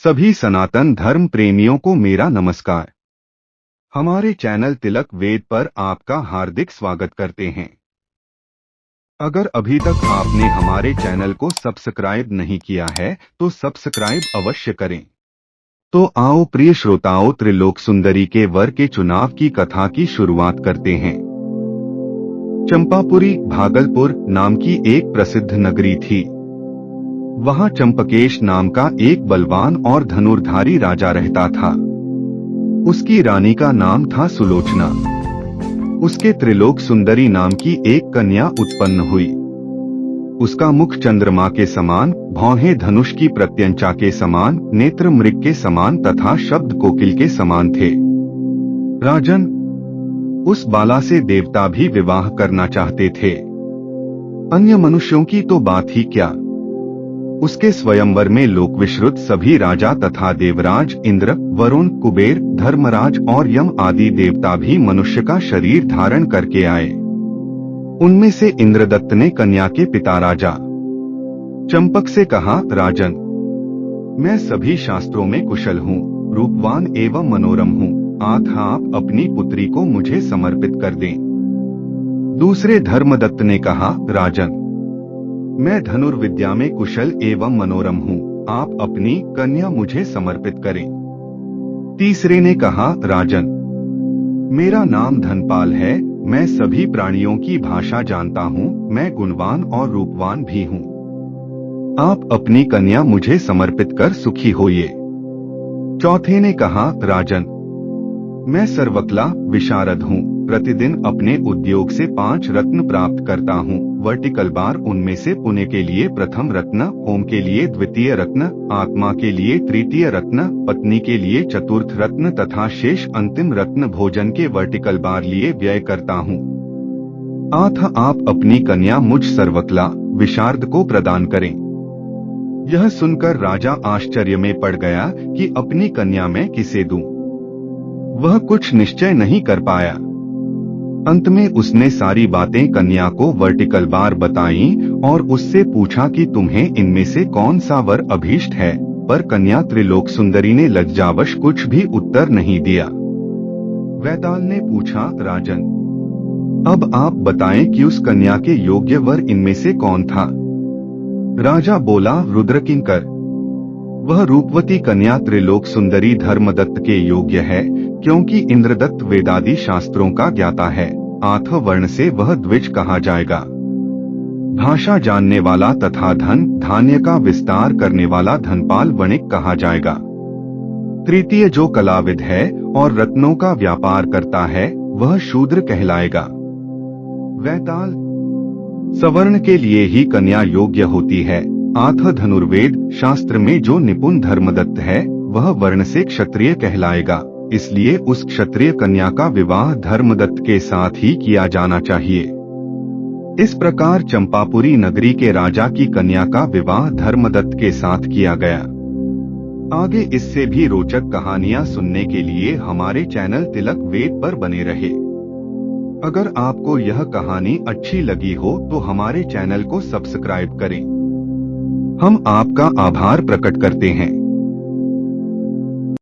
सभी सनातन धर्म प्रेमियों को मेरा नमस्कार। हमारे चैनल तिलक वेद पर आपका हार्दिक स्वागत करते हैं। अगर अभी तक आपने हमारे चैनल को सब्सक्राइब नहीं किया है तो सब्सक्राइब अवश्य करें। तो आओ प्रिय श्रोताओं, त्रिलोक सुंदरी के वर के चुनाव की कथा की शुरुआत करते हैं। चंपापुरी भागलपुर नाम की एक प्रसिद्ध नगरी थी। वहां चंपकेश नाम का एक बलवान और धनुर्धारी राजा रहता था। उसकी रानी का नाम था सुलोचना। उसके त्रिलोक सुंदरी नाम की एक कन्या उत्पन्न हुई। उसका मुख चंद्रमा के समान, भौहें धनुष की प्रत्यंचा के समान, नेत्र मृग के समान तथा शब्द कोकिल के समान थे। राजन, उस बाला से देवता भी विवाह करना चाहते थे। अन्य मनुष्यों की तो बात ही क्या। उसके स्वयंवर में लोकविश्रुत सभी राजा तथा देवराज, इंद्र, वरुण, कुबेर, धर्मराज और यम आदि देवता भी मनुष्य का शरीर धारण करके आए। उनमें से इंद्रदत्त ने कन्या के पिता राजा चंपक से कहा, राजन, मैं सभी शास्त्रों में कुशल हूँ, रूपवान एवं मनोरम हूँ, अतः आप अपनी पुत्री को मुझे समर्पित कर दें। दूसरे धर्मदत्त ने कहा, राजन, मैं धनुर्विद्या में कुशल एवं मनोरम हूँ, आप अपनी कन्या मुझे समर्पित करें। तीसरे ने कहा, राजन, मेरा नाम धनपाल है, मैं सभी प्राणियों की भाषा जानता हूँ, मैं गुणवान और रूपवान भी हूँ, आप अपनी कन्या मुझे समर्पित कर सुखी होइए। चौथे ने कहा, राजन, मैं सर्वकला विशारद हूँ, प्रतिदिन अपने उद्योग से 5 रत्न प्राप्त करता हूँ, वर्टिकल बार उनमें से पुण्य के लिए प्रथम रत्न, होम के लिए द्वितीय रत्न, आत्मा के लिए तृतीय रत्न, पत्नी के लिए चतुर्थ रत्न तथा शेष अंतिम रत्न भोजन के वर्टिकल बार लिए व्यय करता हूँ। अतः आप अपनी कन्या मुझ सर्वकला विशारद को प्रदान करें। यह सुनकर राजा आश्चर्य में पड़ गया कि अपनी कन्या मैं किसे दूं। वह कुछ निश्चय नहीं कर पाया। अंत में उसने सारी बातें कन्या को वर्टिकल बार बताईं और उससे पूछा कि तुम्हें इनमें से कौन सा वर अभीष्ट है, पर कन्या त्रिलोक सुंदरी ने लज्जावश कुछ भी उत्तर नहीं दिया। वैताल ने पूछा, राजन, अब आप बताएं कि उस कन्या के योग्य वर इनमें से कौन था। राजा बोला, रुद्रकिंकर। वह रूपवती कन्या त्रिलोक सुंदरी धर्मदत्त के योग्य है, क्योंकि इंद्रदत्त वेदादि शास्त्रों का ज्ञाता है, अतः वर्ण से वह द्विज कहा जाएगा। भाषा जानने वाला तथा धन धान्य का विस्तार करने वाला धनपाल वणिक कहा जाएगा। तृतीय जो कलाविद है और रत्नों का व्यापार करता है वह शूद्र कहलाएगा। वैताल, सवर्ण के लिए ही कन्या योग्य होती है, अतः धनुर्वेद शास्त्र में जो निपुण धर्मदत्त है वह वर्ण से क्षत्रिय कहलाएगा, इसलिए उस क्षत्रिय कन्या का विवाह धर्मदत्त के साथ ही किया जाना चाहिए। इस प्रकार चंपापुरी नगरी के राजा की कन्या का विवाह धर्मदत्त के साथ किया गया। आगे इससे भी रोचक कहानियां सुनने के लिए हमारे चैनल तिलक वेद पर बने रहे। अगर आपको यह कहानी अच्छी लगी हो तो हमारे चैनल को सब्सक्राइब करें। हम आपका आभार प्रकट करते हैं।